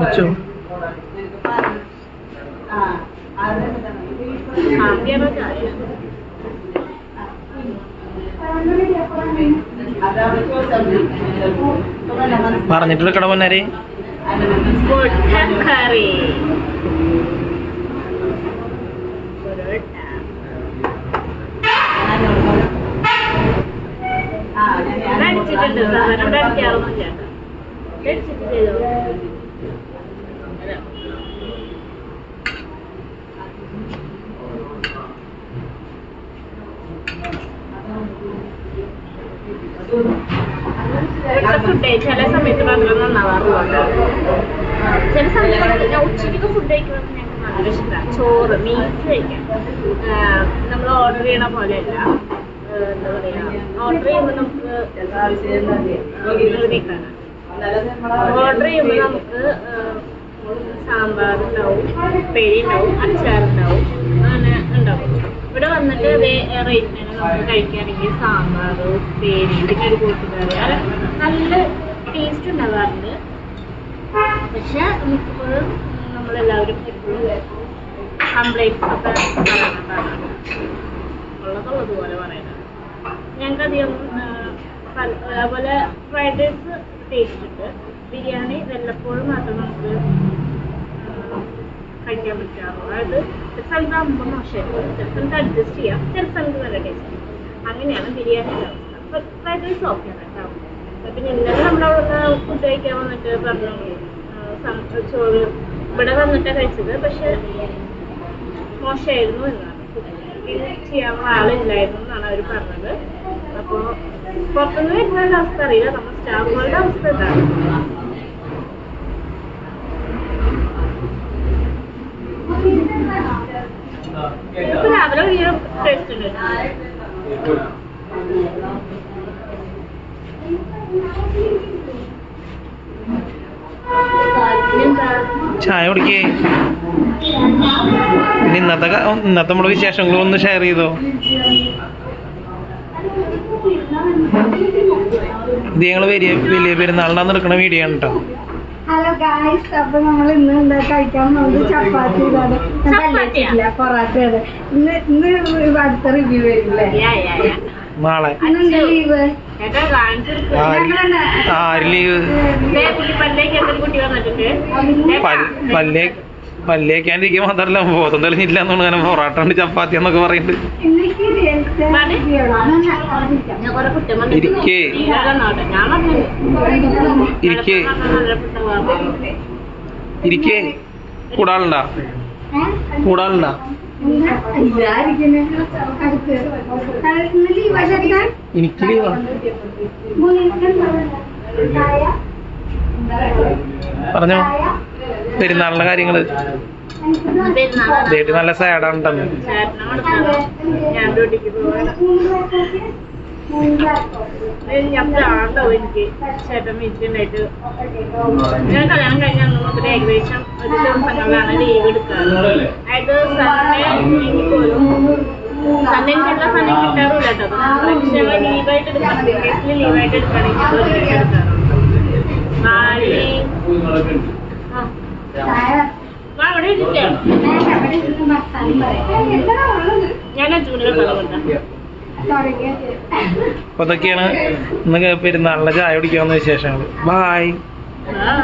വെച്ചോ. പറഞ്ഞിട്ട് കട പൊന്നാരെ ഫുഡ് ചില സമയത്ത് മാത്രം നന്നാവാറുണ്ട്. ചില സമയത്ത് ഉച്ചയ്ക്ക് ഫുഡ് കഴിക്കുന്നത് ഞങ്ങൾക്ക് നല്ല ഇഷ്ടമാണ്. ചോറ് മീറ്റ് കഴിക്കാൻ നമ്മൾ ഓർഡർ ചെയ്യണ പോലെയല്ല. എന്താ പറയാ, ഓർഡർ ചെയ്യുമ്പോൾ നമുക്ക് സാമ്പാർ ഉണ്ടാവും, ഉപ്പേരി ഉണ്ടാവും, അച്ചാറുണ്ടാവും, അങ്ങനെ ഉണ്ടാവും. ഇവിടെ വന്നിട്ട് അതേ റേറ്റിനാണ് നമുക്ക് കഴിക്കുകയാണെങ്കിൽ സാമ്പാർ, ഉപ്പേരി, പിന്നെ ഒരു കൂട്ടുകറി, അത് നല്ല ടേസ്റ്റ് ഉണ്ടാകാറുണ്ട്. പക്ഷെ മിക്കപ്പോഴും നമ്മളെല്ലാവരും എപ്പോഴും കംപ്ലൈൻറ്റ്സ് ഒക്കെ പറയുന്നുണ്ടാകാറുണ്ട്. ഉള്ളതുപോലെ പറയുന്നത് ഞങ്ങൾക്കധികം അതുപോലെ ഫ്രൈഡ് റൈസ് ടേസ്റ്റ് ഉണ്ട്. ബിരിയാണി വല്ലപ്പോഴും മാത്രം നമുക്ക് കഴിക്കാൻ പറ്റാറുള്ളൂ. അതായത് ചില സ്ഥലത്ത് ആകുമ്പോൾ മോശമായിരിക്കും, ചില സ്ഥലത്ത് അഡ്ജസ്റ്റ് ചെയ്യാം, ചില സ്ഥലത്ത് നല്ല ടേസ്റ്റ്. അങ്ങനെയാണ് ബിരിയാണിയുടെ അവസ്ഥ. അപ്പോൾ ഫ്രൈഡ് റൈസ് ഓക്കെയാണ് കേട്ടോ. പിന്നെ ഇന്നലെ നമ്മളവിടെ ഫുഡ് കഴിക്കാൻ വന്നിട്ട് പറഞ്ഞു ചോറ് ഇവിടെ വന്നിട്ടാണ് കഴിച്ചത്, പക്ഷെ മോശമായിരുന്നു എന്നാണ്. പിന്നെ ചെയ്യാനുള്ള ആളില്ലായിരുന്നു എന്നാണ് അവർ പറഞ്ഞത്. അപ്പോൾ പുറത്തുനിന്ന് വരുന്നതിൻ്റെ അവസ്ഥ അറിയില്ല, നമ്മുടെ സ്റ്റാഫുകളുടെ അവസ്ഥ എന്താണ്. രാവിലെ വലിയ ടേസ്റ്റ് ഉണ്ട്. ചായ കുടിക്കേ. പിന്നെ ഇന്നത്തെ നമ്മുടെ വിശേഷങ്ങളും ഒന്ന് ഷെയർ ചെയ്തോ. ഇത് ഞങ്ങൾ വലിയ പെരുന്നാളിനാന്ന് എടുക്കണ വീഡിയോ ആണ് കേട്ടോ. ഹലോ ഗായ്സ്, അപ്പൊ നമ്മൾ ഇന്ന് എന്താ കഴിക്കാൻ പോകുന്നത് ചപ്പാത്തി പൊറാട്ടയാണ്. ഇന്ന് അടുത്ത റിവ്യൂ വരില്ലേ? നാളെ ലീവ് ആര് ലീവ്? പല്ലേക്കാണ്ടിരിക്കാൻ മാത്രല്ല ബോധം തെളിഞ്ഞില്ല എന്നാണ് അങ്ങനെ പൊറാട്ട ഉണ്ട് ചപ്പാത്തി എന്നൊക്കെ പറയുന്നുണ്ട്. ഇരിക്കേ ഇരിക്കേ ഇരിക്കേ. കൂടാളുണ്ടാ? എനിക്ക് ലീവാ. പറഞ്ഞോ പെരുന്നാളിന്റെ കാര്യങ്ങള്. നല്ല സാഡാണ് കേട്ടോ. എനിക്ക് ചേട്ടൻ വീട്ടിലുണ്ടായിട്ട് ഞാൻ കല്യാണം കഴിഞ്ഞ മുതൽ ഏകദേശം ഒരു ദിവസങ്ങളിലാണ് ലീവ് എടുക്കാറ്. അതായത് സൺഡേ എങ്കിൽ പോലും സൺഡേ എല്ലാ സൺഡേ കിട്ടാറില്ല കേട്ടോ. പക്ഷെ ലീവായിട്ട് എടുക്കണം, വീട്ടിൽ ലീവായിട്ട് എടുക്കുകയാണെങ്കിൽ എടുക്കാറുണ്ട്. അവിടെ ഞാൻ ചൂടിലെ പലവുണ്ട്. അപ്പൊ അതൊക്കെയാണ് ഇന്ന് പെരുന്നാളിന്റെ ചായ കുടിക്കാവുന്ന വിശേഷങ്ങൾ. ബായ്.